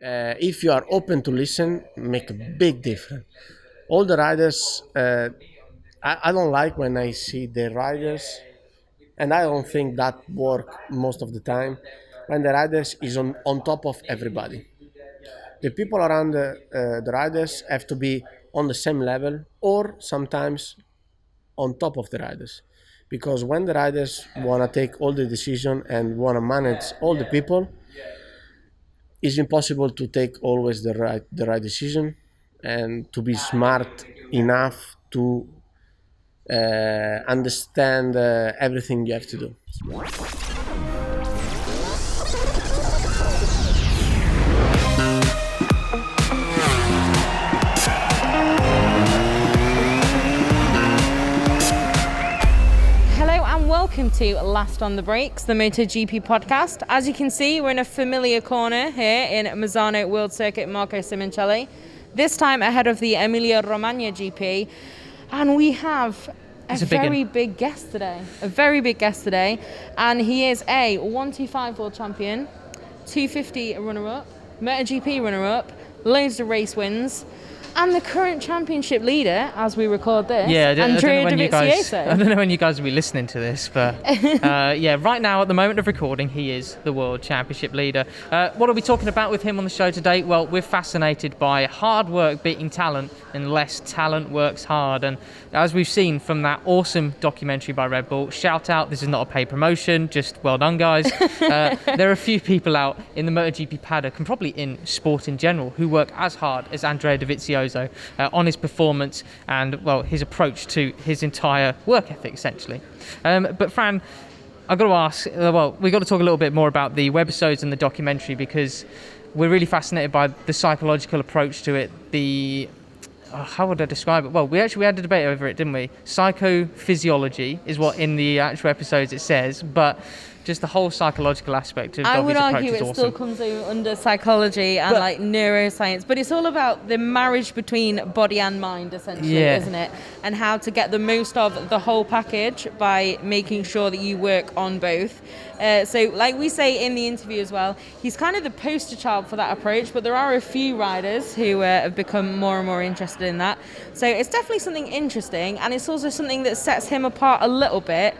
if you are open to listen, make a big difference. All the riders, I don't like when I see the riders, and I don't think that work most of the time, when the riders is on top of everybody. The people around the riders have to be on the same level or sometimes on top of the riders. Because when the riders want to take all the decision and want to manage all the people, it's impossible to take always the right decision and to be smart enough to understand everything you have to do. Welcome to Last on the Brakes, the MotoGP podcast. As you can see, we're in a familiar corner here in Misano World Circuit Marco Simoncelli. This time ahead of the Emilia-Romagna GP. And we have a very big guest today. And he is a 125 world champion, 250 runner-up, MotoGP runner-up, loads of race wins. And the current championship leader, as we record this, Andrea Dovizioso. I don't know when you guys will be listening to this, but right now, at the moment of recording, he is the world championship leader. What are we talking about with him on the show today? Well, we're fascinated by hard work beating talent unless talent works hard. And as we've seen from that awesome documentary by Red Bull, shout out, this is not a paid promotion, just well done, guys. There are a few people out in the MotoGP paddock and probably in sport in general who work as hard as Andrea Dovizioso on his performance and, well, his approach to his entire work ethic, essentially. But Fran, I've got to ask, we've got to talk a little bit more about the webisodes and the documentary because we're really fascinated by the psychological approach to it, how would I describe it? Well, we had a debate over it, didn't we? Psychophysiology is what in the actual episodes it says, but just the whole psychological aspect of Dovi's approach is awesome. I would argue it still comes under psychology and neuroscience, but it's all about the marriage between body and mind, essentially, isn't it? And how to get the most of the whole package by making sure that you work on both. So like we say in the interview as well, he's kind of the poster child for that approach, but there are a few riders who have become more and more interested in that. So it's definitely something interesting, and it's also something that sets him apart a little bit,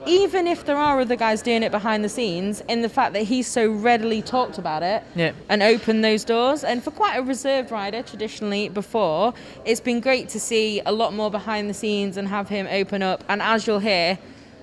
even if there are other guys doing it behind the scenes, in the fact that he's so readily talked about it and opened those doors. And for quite a reserved rider traditionally before, it's been great to see a lot more behind the scenes and have him open up. And as you'll hear,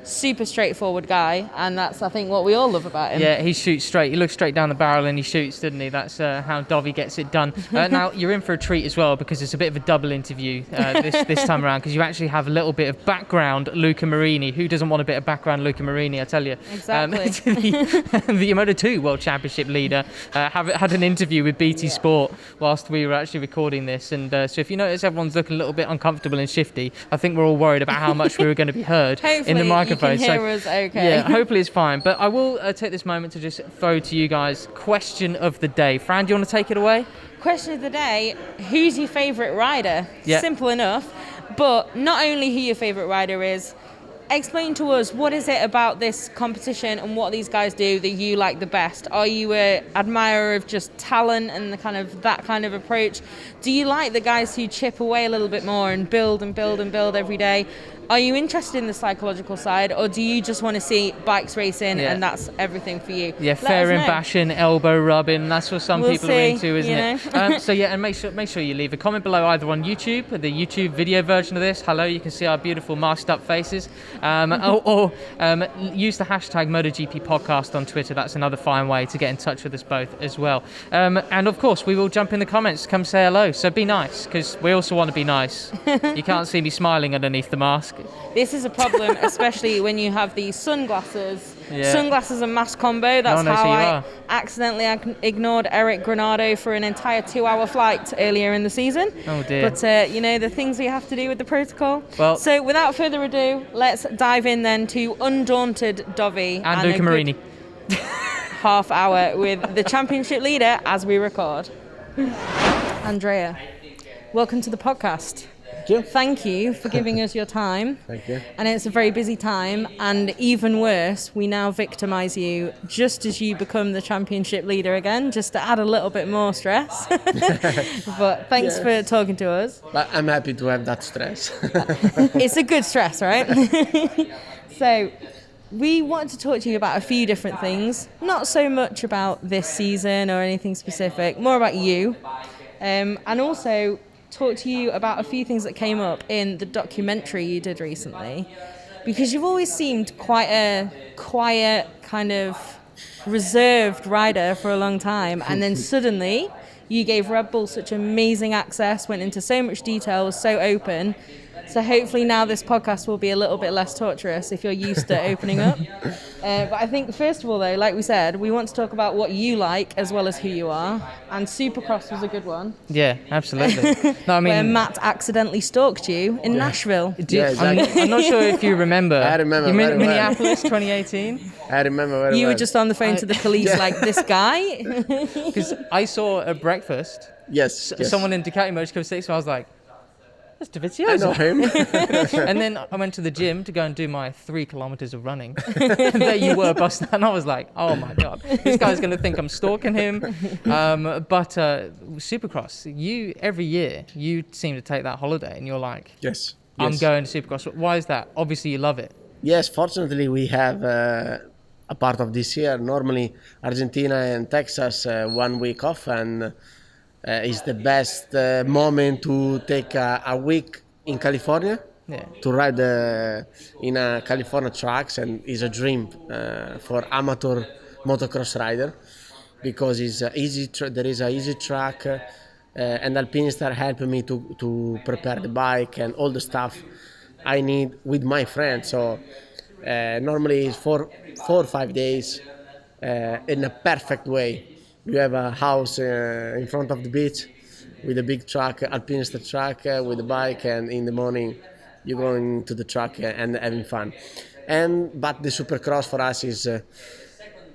super straightforward guy, and that's, I think, what we all love about him. Yeah, he shoots straight. He looks straight down the barrel and he shoots, doesn't he? That's how Dovi gets it done. Now, you're in for a treat as well because it's a bit of a double interview this time around because you actually have a little bit of background Luca Marini. Who doesn't want a bit of background Luca Marini, I tell you. Exactly. The Moto2 World Championship leader had an interview with BT Sport whilst we were actually recording this. And so if you notice everyone's looking a little bit uncomfortable and shifty, I think we're all worried about how much we were going to be heard in the microphone. You can hear us okay. Yeah, hopefully it's fine. But I will take this moment to just throw to you guys question of the day. Fran, do you want to take it away? Question of the day, who's your favourite rider? Yeah. Simple enough. But not only who your favourite rider is, explain to us, what is it about this competition and what these guys do that you like the best? Are you an admirer of just talent and that kind of approach? Do you like the guys who chip away a little bit more and build and build and build every day? Are you interested in the psychological side, or do you just want to see bikes racing and that's everything for you? Yeah, fair and bashing, elbow rubbing, that's what some people are into, isn't it? And make sure you leave a comment below either on YouTube, the YouTube video version of this. Hello, you can see our beautiful masked up faces. Or use the hashtag MotoGP podcast on Twitter. That's another fine way to get in touch with us both as well. And of course, we will jump in the comments, come say hello. So be nice, because we also want to be nice. You can't see me smiling underneath the mask. This is a problem, especially when you have the sunglasses. Sunglasses and mask combo. That's how I accidentally ignored Eric Granado for an entire 2-hour flight earlier in the season. Oh dear. But the things we have to do with the protocol. Well, so without further ado, let's dive in then to Undaunted Dovi and Luca Marini. Half hour with the championship leader as we record. Andrea, welcome to the podcast. Thank you. Thank you for giving us your time. Thank you. And it's a very busy time, and even worse, we now victimise you just as you become the championship leader again, just to add a little bit more stress. But thanks for talking to us. But I'm happy to have that stress. It's a good stress, right? So we wanted to talk to you about a few different things, not so much about this season or anything specific, more about you, and also talk to you about a few things that came up in the documentary you did recently, because you've always seemed quite a quiet, kind of reserved rider for a long time, and then suddenly you gave Red Bull such amazing access, went into so much detail, was so open. So hopefully now this podcast will be a little bit less torturous if you're used to opening up. But I think first of all though, like we said, we want to talk about what you like as well as who you are. And Supercross was a good one. Yeah, absolutely. No, I mean, where Matt accidentally stalked you in Nashville. Yeah, exactly. I'm not sure if you remember. I remember You mean very well. Minneapolis 2018? I remember very You well. were just on the phone to the police like, this guy? Because I saw at breakfast Yes. someone in Ducati MotoGP 6, so I was like, that's I know Dovizioso. him. And then I went to the gym to go and do my 3 kilometers of running. And there you were busting, and I was like, oh my God, this guy's going to think I'm stalking him. But Supercross, you every year, you seem to take that holiday and you're like, Yes. I'm Yes. going to Supercross. Why is that? Obviously you love it. Yes, fortunately we have a part of this year. Normally Argentina and Texas 1 week off, and is the best moment to take a week in California Yeah. to ride in a California tracks, and is a dream for amateur motocross rider, because it's easy. There is a easy track, and alpinists are helping me to prepare the bike and all the stuff I need with my friends. So normally it's 4 or 5 days in a perfect way. You have a house in front of the beach with a big truck, alpinist truck with a bike, and in the morning you're going to the truck and having fun. But the Supercross for us is,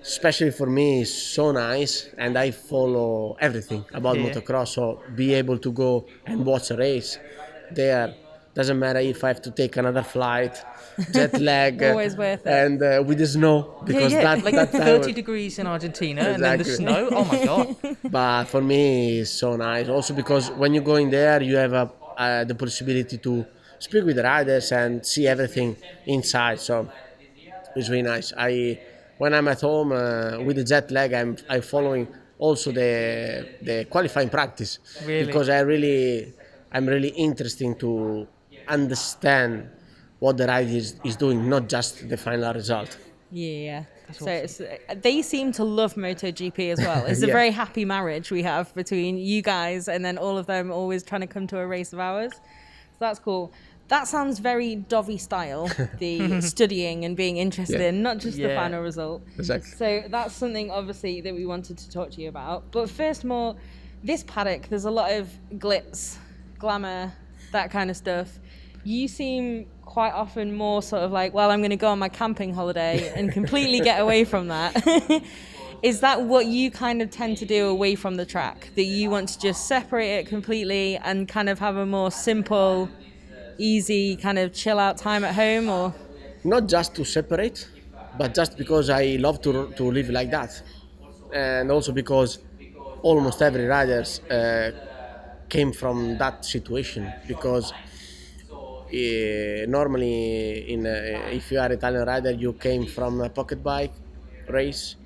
especially for me, is so nice, and I follow everything about motocross. So be able to go and watch a race there, doesn't matter if I have to take another flight, jet lag, Always worth it. and with the snow, because like that 30 degrees in Argentina and then the Exactly. snow. Oh my God. But for me it's so nice also because when you go in there you have the possibility to speak with the riders and see everything inside, so it's really nice. When I'm at home with the jet lag, I'm following also the qualifying practice. Really? Because I'm really interested to understand what the rider is doing, not just the final result. Yeah. So they seem to love MotoGP as well. It's a Yeah. very happy marriage we have between you guys and then all of them always trying to come to a race of ours. So that's cool. That sounds very Dovi style, the studying and being interested Yeah. in, not just the Yeah. final result. Exactly. So that's something obviously that we wanted to talk to you about. But first more, this paddock, there's a lot of glitz, glamour, that kind of stuff. You seem quite often more sort of like, well, I'm going to go on my camping holiday and completely get away from that. Is that what you kind of tend to do away from the track? That you want to just separate it completely and kind of have a more simple, easy kind of chill out time at home, or? Not just to separate, but just because I love to live like that, and also because almost every riders came from that situation. Because normally, if you are Italian rider, you came from a pocket bike race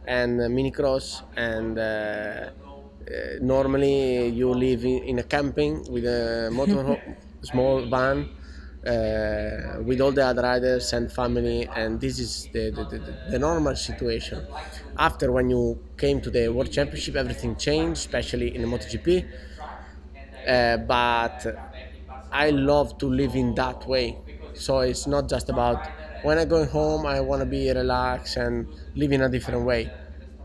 and a mini cross, and normally you live in a camping with a small van with all the other riders and family, and this is the normal situation. After, when you came to the World Championship, everything changed, especially in the MotoGP. But I love to live in that way. So it's not just about when I go home, I want to be relaxed and live in a different way.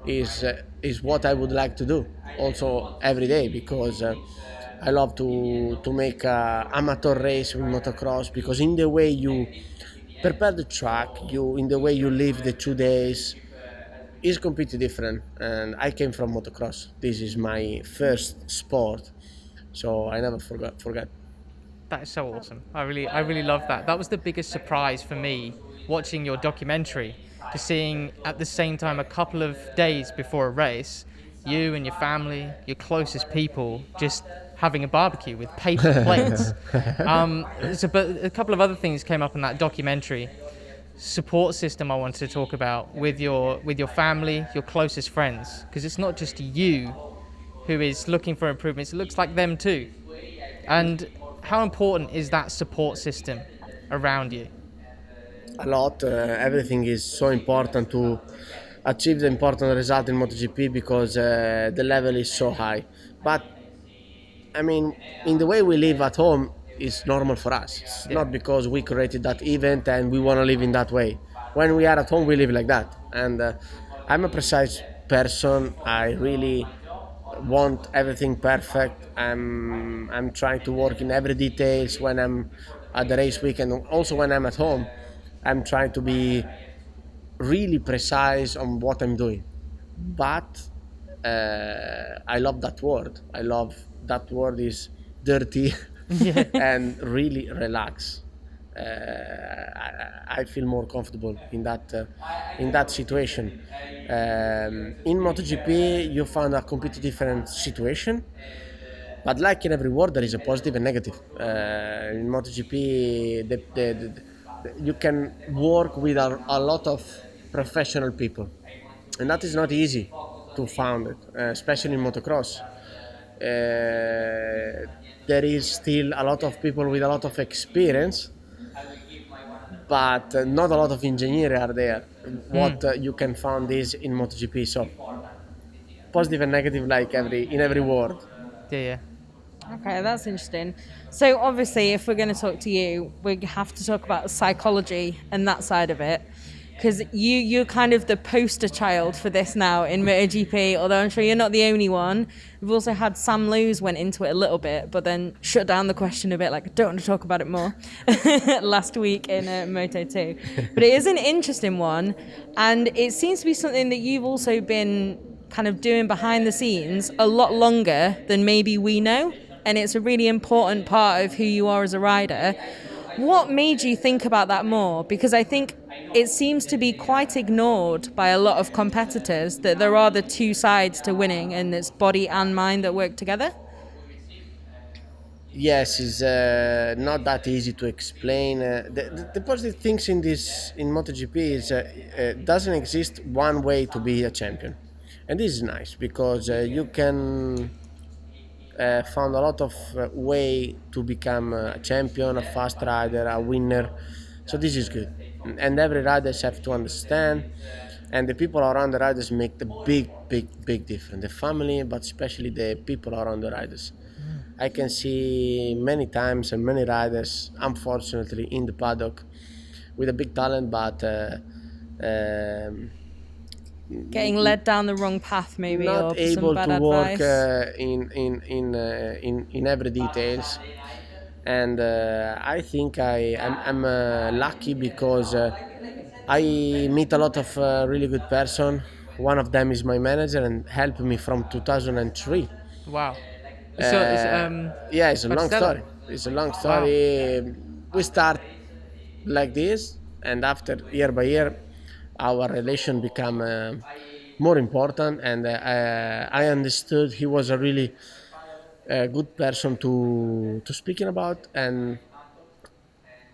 Is what I would like to do also every day, because I love to make a amateur race with motocross, because in the way you prepare the track, in the way you live the 2 days is completely different. And I came from motocross. This is my first sport, so I never forgot. That is so awesome. I really love that. That was the biggest surprise for me watching your documentary, to seeing at the same time a couple of days before a race, you and your family, your closest people, just having a barbecue with paper plates. But a couple of other things came up in that documentary. Support system I wanted to talk about with your family, your closest friends, because it's not just you who is looking for improvements. It looks like them too. And how important is that support system around you? A lot. Everything is so important to achieve the important result in MotoGP because the level is so high. But I mean, in the way we live at home is normal for us. It's Yeah. not because we created that event and we want to live in that way. When we are at home, we live like that. And I'm a precise person. I really want everything perfect. I'm trying to work in every details when I'm at the race week and also when I'm at home. I'm trying to be really precise on what I'm doing. But I love that word. I love that word is dirty Yeah. and really relax. I feel more comfortable in that situation. In MotoGP, you found a completely different situation, but like in every word, there is a positive and negative. In MotoGP, you can work with a lot of professional people, and that is not easy to found it, especially in motocross. There is still a lot of people with a lot of experience, but not a lot of engineers are there. What you can find is in MotoGP. So positive and negative, like every word. Yeah, yeah. Okay, that's interesting. So obviously, if we're going to talk to you, we have to talk about psychology and that side of it, because you're kind of the poster child for this now in MotoGP. Although I'm sure you're not the only one. We've also had Sam Lewis went into it a little bit, but then shut down the question a bit, like I don't want to talk about it more. Last week in Moto2, but it is an interesting one, and it seems to be something that you've also been kind of doing behind the scenes a lot longer than maybe we know, and it's a really important part of who you are as a rider. What made you think about that more? Because I think it seems to be quite ignored by a lot of competitors that there are the two sides to winning, and it's body and mind that work together. Yes, it's not that easy to explain. The positive things in this in MotoGP is doesn't exist one way to be a champion, and this is nice because you can found a lot of way to become a champion, a fast rider, a winner. So this is good, and every riders have to understand, and the people around the riders make the big difference. The family, but especially the people around the riders. I can see many times and many riders, unfortunately, in the paddock with a big talent, but um, Getting led down the wrong path, maybe, not or some able bad to work advice. in every details. And I think I'm lucky because I meet a lot of really good person. One of them is my manager and helped me from 2003. Wow. So it's Uh, yeah, it's a long Batistella. story. It's a long Wow. story. We start like this, and after year by year, our relation become more important. And I understood he was a really good person to speaking about, and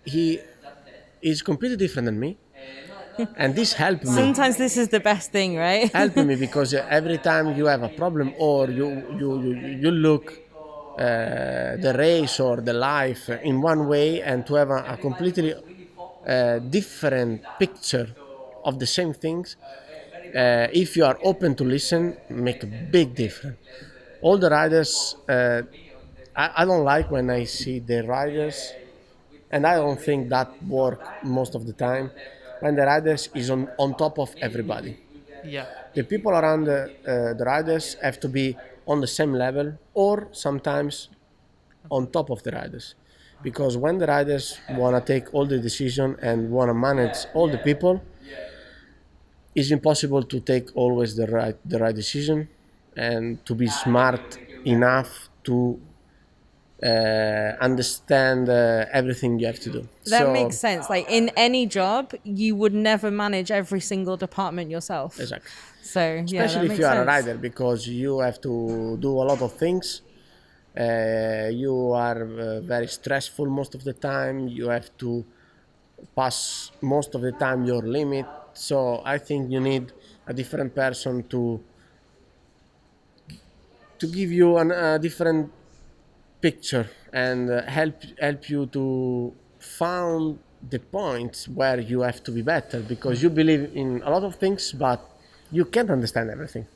he is completely different than me, and this helped me Sometimes this is the best thing, right? because every time you have a problem or you look the race or the life in one way and to have a completely different picture of the same things, if you are open to listen, make a big difference. All the riders, I don't like when I see the riders, and I don't think that work most of the time when the riders is on top of everybody. Yeah. The people around the riders have to be on the same level or sometimes on top of the riders, because when the riders want to take all the decision and want to manage all the people, it's impossible to take always the right decision and to be smart enough to understand everything you have to do. That makes sense. Like in any job, you would never manage every single department yourself. Exactly. So yeah, Especially that if makes you are a sense. rider, because you have to do a lot of things. You are very stressful most of the time. You have to pass most of the time your limit. So I think you need a different person to give you a different picture and help you to find the points where you have to be better, because you believe in a lot of things, but you can't understand everything.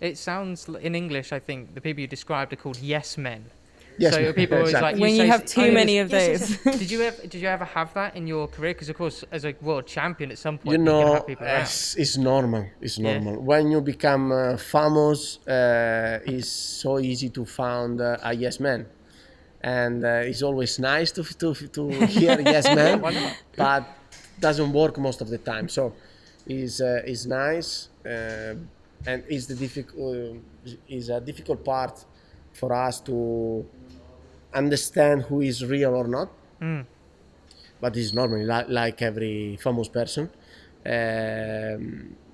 It sounds in English, I think the people you described are called yes men. Yes, So people always exactly. like When you say, have too many of yes, those. yes. Did you ever have that in your career? Because of course, as a world champion, at some point You you're gonna know, have people around. it's normal. It's normal. When you become famous, it's so easy to find a yes man, and it's always nice to hear yes man, Why not? but doesn't work most of the time. So is nice, and is a difficult part for us to understand who is real or not. But it's normally like every famous person.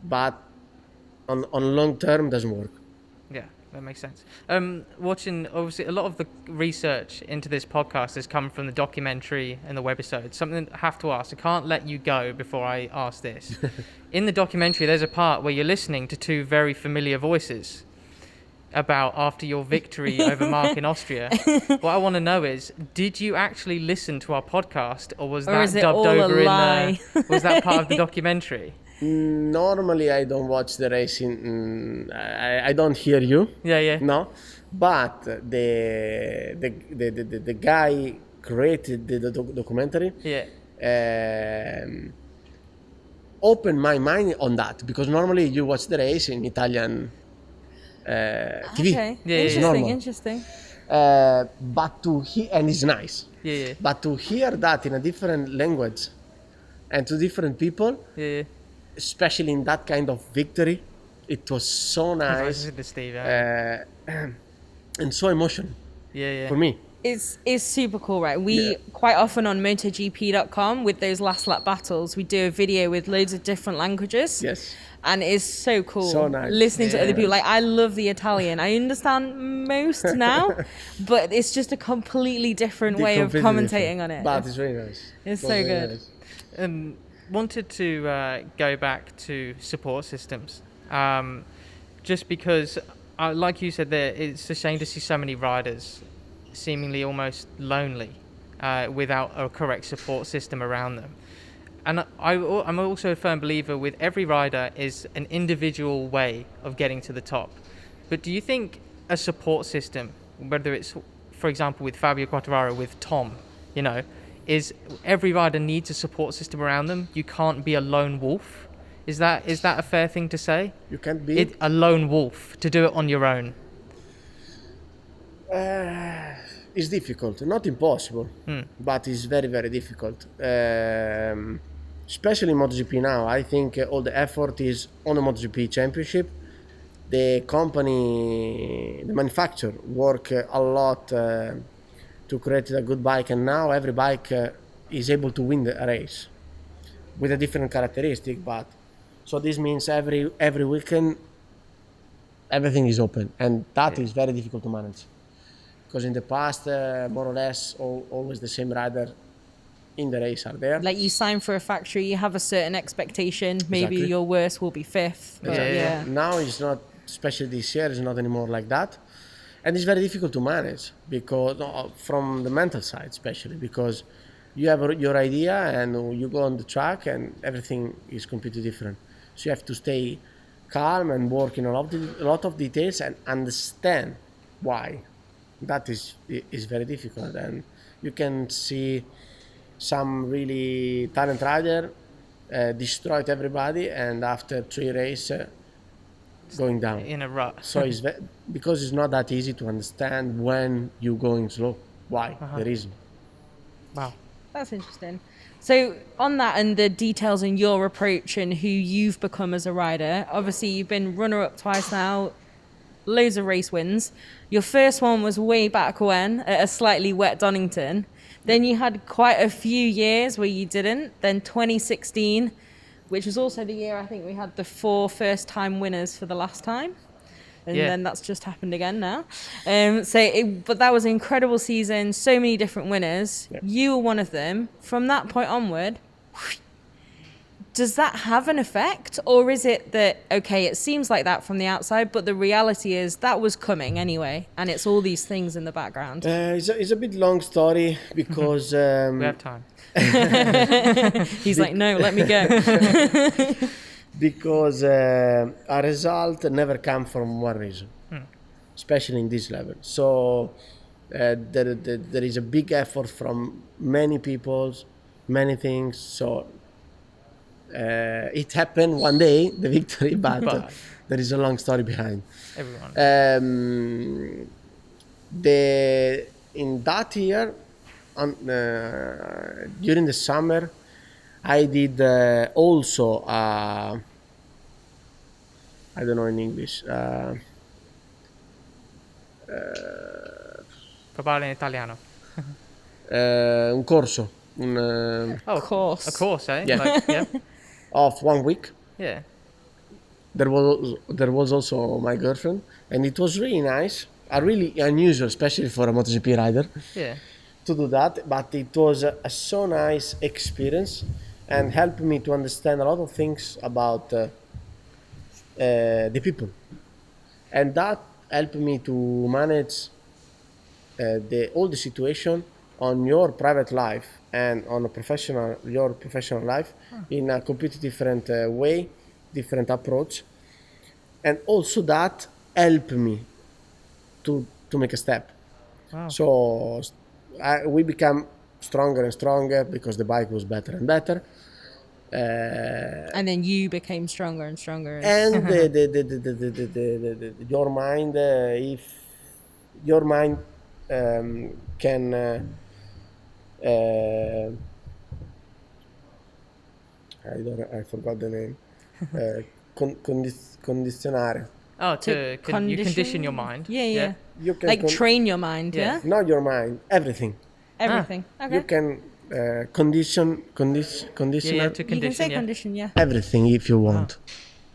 But on long term doesn't work. Yeah, that makes sense. Watching, obviously, a lot of the research into this podcast has come from the documentary and the webisode. Something I have to ask. I can't let you go before I ask this. In the documentary, there's a part where you're listening to two very familiar voices about after your victory over Mark in Austria. What I want to know is, did you actually listen to our podcast, or was Or that is it dubbed all a over in lie? was that part of the documentary? Normally I don't watch the racing. I don't hear you. Yeah. No, but the guy created the documentary. Yeah. Opened my mind on that, because normally you watch the race in Italian TV. Okay. Yeah, It's yeah. normal. Interesting. But to hear, and it's nice. Yeah. But to hear that in a different language and to different people, Yeah. especially in that kind of victory, it was so nice To Steve. and so emotional Yeah. for me. It's super cool, right? We Yeah. quite often on MotoGP.com with those last lap battles, we do a video with loads of different languages. Yes. And it's so cool So nice. listening to Yeah. other people. Like, I love the Italian. I understand most now, but it's just a completely different way of Completely commentating different. on it. But it's very nice. It's It was so very good. nice. Wanted to go back to support systems, just because, like you said there, it's a shame to see so many riders seemingly almost lonely without a correct support system around them. And I'm also a firm believer with every rider is an individual way of getting to the top. But do you think a support system, whether it's, for example, with Fabio Quartararo, with Tom, is every rider needs a support system around them? You can't be a lone wolf. Is that a fair thing to say? You can't be A lone wolf, to do it on your own. It's difficult, not impossible, but it's very, very difficult. Especially in MotoGP now, I think all the effort is on the MotoGP championship. The company, the manufacturer, work a lot to create a good bike, and now every bike is able to win a race with a different characteristic. But so this means every weekend everything is open, and that is very difficult to manage. Because in the past, more or less, always the same rider in the race are there. Like, you sign for a factory, you have a certain expectation. Maybe Exactly. your worst will be fifth. But yeah. Now it's not, especially this year, it's not anymore like that. And it's very difficult to manage, because from the mental side, especially, because you have your idea and you go on the track and everything is completely different. So you have to stay calm and work in a lot of details and understand why. That is very difficult, and you can see some really talented rider destroyed everybody, and after 3 races going down In a rut. So it's because it's not that easy to understand when you're going slow, why the reason. Wow. That's interesting. So on that and the details in your approach and who you've become as a rider, obviously you've been runner-up twice now, loads of race wins. Your first one was way back when at a slightly wet Donington. Then you had quite a few years where you didn't. Then 2016, which was also the year I think we had the 4 first-time winners for the last time. And then that's just happened again now. But that was an incredible season, so many different winners. Yeah. You were one of them. From that point onward, does that have an effect? Or is it that, okay, it seems like that from the outside, but the reality is that was coming anyway, and it's all these things in the background? It's a bit long story because... we have time. He's like, no, let me go. Because a result never comes from one reason, especially in this level. So there is a big effort from many people, many things. So it happened one day, the victory, but there is a long story behind. Everyone. In that year, during the summer, I did also, I don't know in English. Parla in italiano. Un corso. Course. A course, eh? Yeah. Like, yeah. Of 1 week. Yeah. There was also my girlfriend, and it was really nice. Really unusual, especially for a MotoGP rider. Yeah. To do that, but it was a so nice experience and helped me to understand a lot of things about the people, and that helped me to manage all the situation on your private life and on your professional life in a completely different way, different approach, and also that helped me to make a step. Wow. So we become stronger and stronger because the bike was better and better. And then you became stronger and stronger. And your mind, if your mind can I forgot the name. Condizionare. Oh, you condition your mind. Yeah. You can like train your mind, yeah? Not your mind, everything. Everything. Okay. You can condition Yeah, to condition, you can say condition, yeah. everything if you want.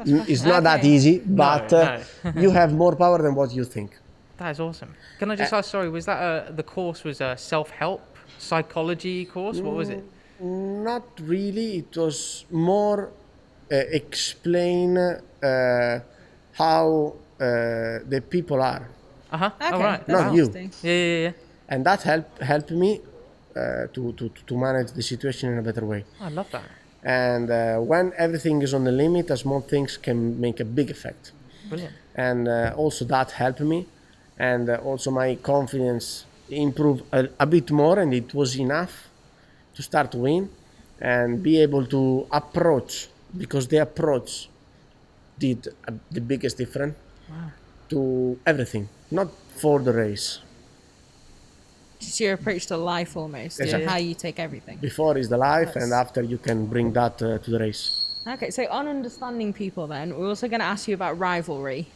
It's not that Okay. easy, but No. you have more power than what you think. That is awesome. Can I just ask, sorry, was that the course was a self-help psychology course? What was it? Not really. It was more explain how the people are, Uh-huh. Okay. All right. That's Not you. interesting. Yeah. and that helped me to manage the situation in a better way. I love that. And when everything is on the limit, small things can make a big effect. Brilliant. And also that helped me, and also my confidence improved a bit more, and it was enough to start to win and be able to approach, because the approach did the biggest difference to everything, not for the race. It's your approach to life almost, Exactly. how you take everything. Before is the life, and after you can bring that to the race. Okay, so on understanding people then, we're also going to ask you about rivalry.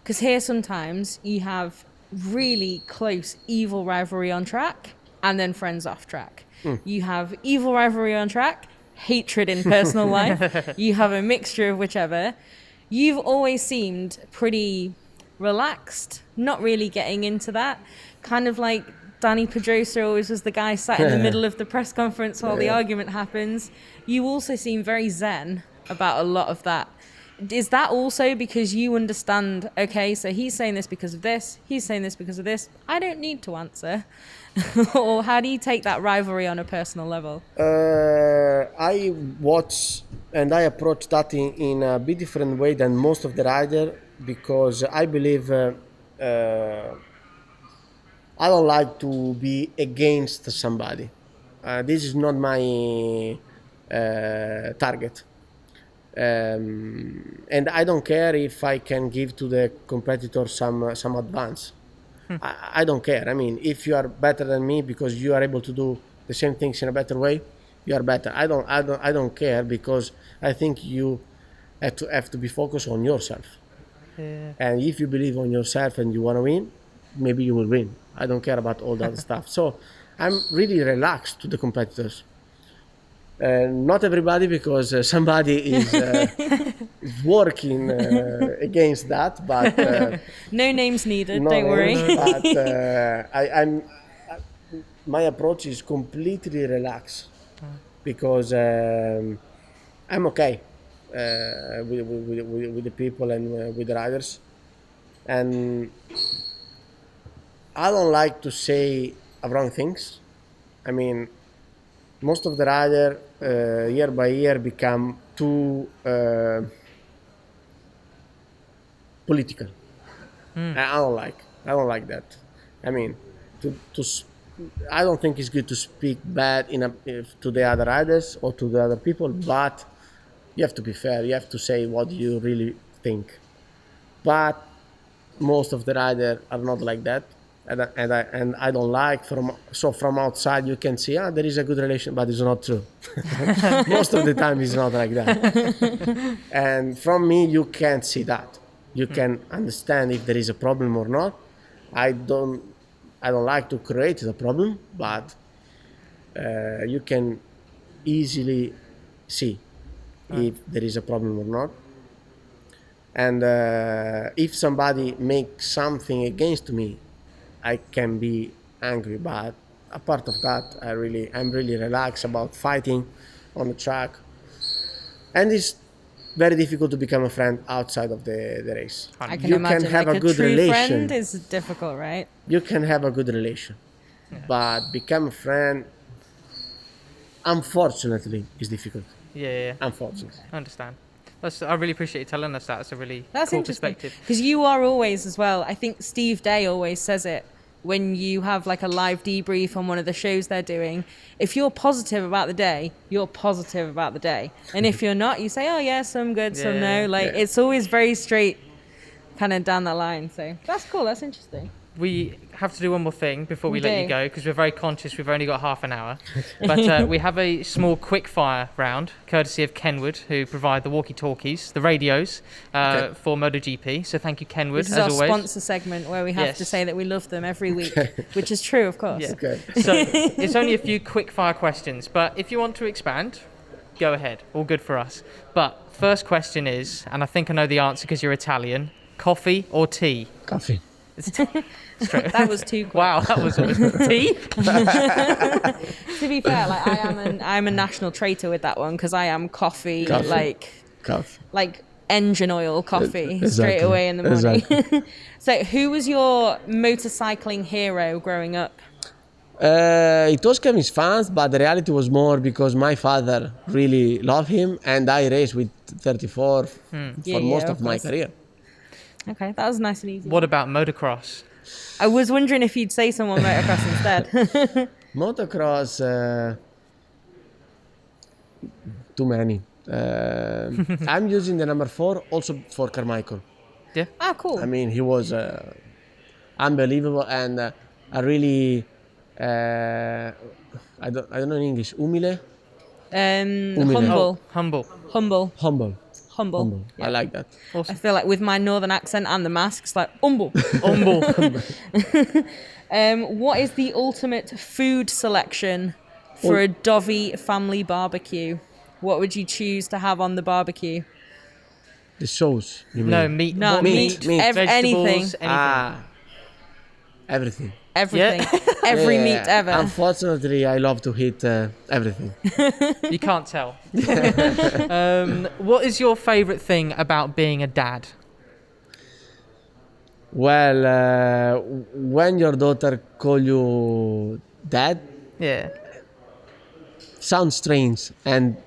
Because here sometimes you have really close evil rivalry on track and then friends off track. You have evil rivalry on track, hatred in personal life. You have a mixture of whichever. You've always seemed pretty relaxed, not really getting into that. Kind of like Danny Pedrosa always was the guy sat in the middle of the press conference while the argument happens. You also seem very zen about a lot of that. Is that also because you understand, okay, so he's saying this because of this, he's saying this because of this, I don't need to answer? Or how do you take that rivalry on a personal level? I watch and I approach that in a bit different way than most of the rider, because I believe I don't like to be against somebody. This is not my target. And I don't care if I can give to the competitor some advance. I don't care. I mean, if you are better than me because you are able to do the same things in a better way, you are better. I don't care, because I think you have to be focused on yourself. Yeah. And if you believe on yourself and you want to win, maybe you will win. I don't care about all the other stuff. So I'm really relaxed to the competitors. Not everybody, because somebody is working against that, but No names needed, no don't worry. names, but my approach is completely relaxed because I'm okay with the people and with the riders, and I don't like to say wrong things. I mean, most of the rider year by year become too political. I don't like that. I mean, to I don't think it's good to speak bad to the other riders or to the other people, but you have to be fair. You have to say what you really think. But most of the riders are not like that, and I don't like from outside you can see there is a good relation, but it's not true. Most of the time it's not like that, and from me you can't see that. You can understand if there is a problem or not. I don't I don't like to create the problem, but you can easily see if there is a problem or not. And if somebody makes something against me, I can be angry. But apart of that, I'm really relaxed about fighting on the track. And it's very difficult to become a friend outside of the race. I can You imagine can have like a good true relation. friend is difficult, right? You can have a good relation, but become a friend, unfortunately, is difficult. Yeah. Unfortunately. I understand. I really appreciate you telling us that. It's a really That's cool interesting perspective. because you are always as well. I think Steve Day always says it when you have like a live debrief on one of the shows they're doing. If you're positive about the day, you're positive about the day, and if you're not, you say, "Oh yeah, some good, some no." Like it's always very straight, kind of down the line. So that's cool. That's interesting. We have to do one more thing before we We let you do. go, because we're very conscious we've only got half an hour. But we have a small quickfire round, courtesy of Kenwood, who provide the walkie-talkies, the radios for MotoGP. So thank you, Kenwood, This is as our always. sponsor segment where we have Yes. to say that we love them every week, which is true, of course. Yeah. Okay. So it's only a few quickfire questions, but if you want to expand, go ahead. All good for us. But first question is, and I think I know the answer because you're Italian, coffee or tea? Coffee. That was too quick. Wow, that was tea. To be fair, like I'm a national traitor with that one because I am coffee. Coffee. Coffee. like engine oil coffee Exactly. straight away in the morning. Exactly. So who was your motorcycling hero growing up? It was Kevin's fans, but the reality was more because my father really loved him, and I raced with 34 for Yeah, most of of my course. career. Okay, that was nice and easy. What about motocross? I was wondering if you'd say someone motocross instead. Motocross, too many. I'm using the number 4 also for Carmichael. Yeah. Ah, cool. I mean, he was unbelievable, and I really, I don't know in English, humile, Humble, Humble. humble, humble. humble. I like that. I feel like with my northern accent and the masks, like humble. Humble. What is the ultimate food selection for a Dovi family barbecue? What would you choose to have on the barbecue? The sauce, you mean? No, meat. No, what meat. meat. Anything. Vegetables, anything. Everything. Everything. Every Yeah, meat ever. Unfortunately, I love to eat everything. You can't tell. What is your favourite thing about being a dad? Well, when your daughter call you dad, Yeah. sounds strange and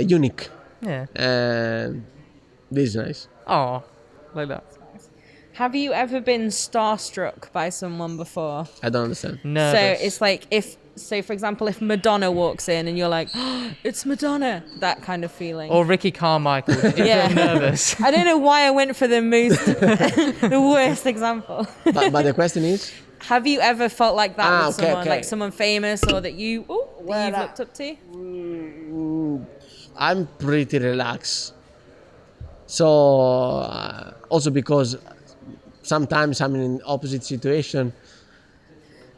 unique. Yeah. And this is nice. Oh, like that. Have you ever been starstruck by someone before? I don't understand. Nervous. So it's like for example, if Madonna walks in and you're like, oh, it's Madonna, that kind of feeling. Or Ricky Carmichael. Did you Yeah. feel nervous? I don't know why I went for the the worst example. But the question is, Have you ever felt like that with okay, someone, okay. like someone famous or that you've looked up to? I'm pretty relaxed. So also because sometimes I'm in opposite situation.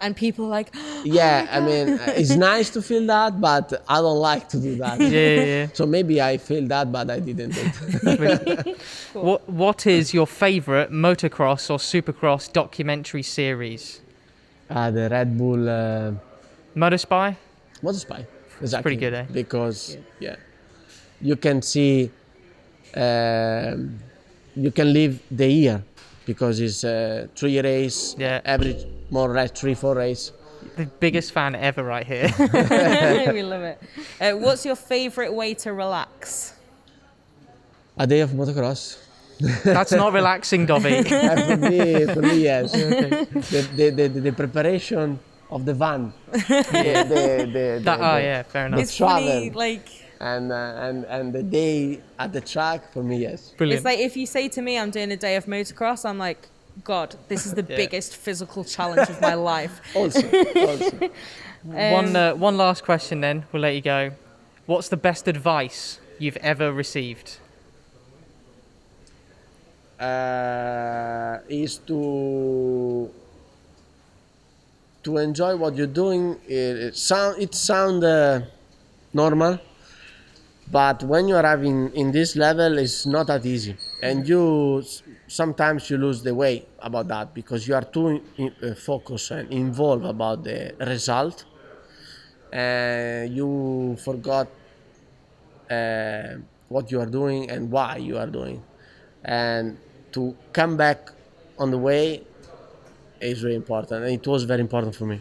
And people are like, Yeah, I mean, it's nice to feel that, but I don't like to do that. Yeah. So maybe I feel that, but I didn't do it. What is your favourite motocross or supercross documentary series? The Red Bull Motorspy? Motorspy. Exactly. pretty good, eh? Because, you can see, you can live the year because it's 3 race, Yeah. every more or less 3-4 race. The biggest fan ever right here. we love it. What's your favourite way to relax? A day of motocross. That's not relaxing, Dovi. For me, yes. The preparation of the van. Fair enough. It's funny, travel. like, And the day at the track, for me, yes. Brilliant. it's like if you say to me I'm doing a day of motocross, I'm like, God, this is the biggest physical challenge of my life. Also. One last question then, we'll let you go. What's the best advice you've ever received? Is to enjoy what you're doing. It sound normal, but when you are in this level, it's not that easy, and sometimes you lose the way about that because you are too focused and involved about the result, and you forgot what you are doing and why you are doing, and to come back on the way is very important, and it was very important for me.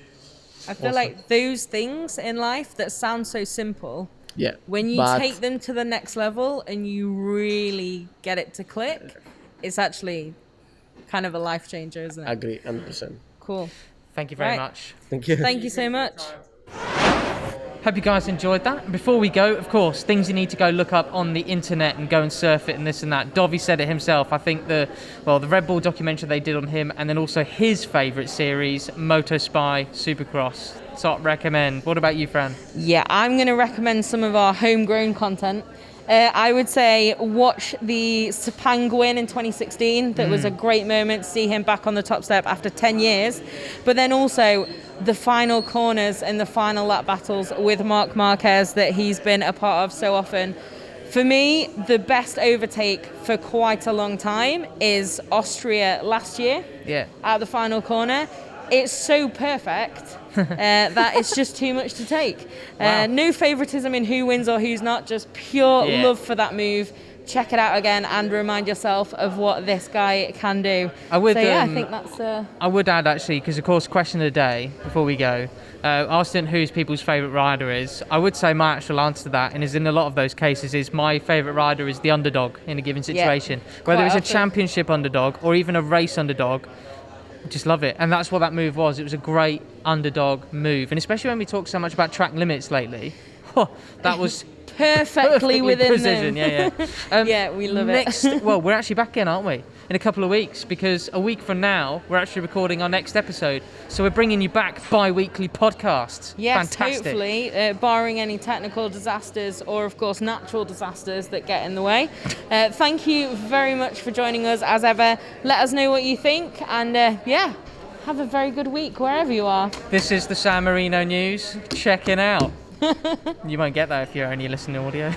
I feel like those things in life that sound so simple, Yeah. when you but take them to the next level and you really get it to click, it's actually kind of a life changer, isn't it? I agree 100%. Cool. Thank you very Right. much. Thank you. Thank you so much. Hope you guys enjoyed that. Before we go, of course, things you need to go look up on the internet and go and surf it and this and that. Dovi said it himself. I think the Red Bull documentary they did on him, and then also his favourite series, Motospy Supercross. Top recommend. What about you, Fran? Yeah, I'm going to recommend some of our homegrown content. I would say watch the Sepang win in 2016. That was a great moment to see him back on the top step after 10 years. But then also the final corners and the final lap battles with Marc Marquez that he's been a part of so often. For me, the best overtake for quite a long time is Austria last year. Yeah. At the final corner. It's so perfect that it's just too much to take. Wow. No favoritism in who wins or who's not, just pure love for that move. Check it out again and remind yourself of what this guy can do. I think that's... I would add, actually, because, of course, question of the day, before we go, asking who's people's favourite rider is, I would say my actual answer to that, and is in a lot of those cases, is my favourite rider is the underdog in a given situation. Whether it's a championship underdog or even a race underdog, just love it. And that's what that move was. It was a great underdog move. And especially when we talk so much about track limits lately, that was perfectly within precision. them. Yeah. We love it. Well, we're actually back in, aren't we? In a couple of weeks, because a week from now, we're actually recording our next episode. So we're bringing you back bi-weekly podcasts. Yes, Fantastic. hopefully, barring any technical disasters or, of course, natural disasters that get in the way. Thank you very much for joining us, as ever. Let us know what you think, and have a very good week wherever you are. This is the San Marino News. Checking out. You won't get that if you're only listening to audio.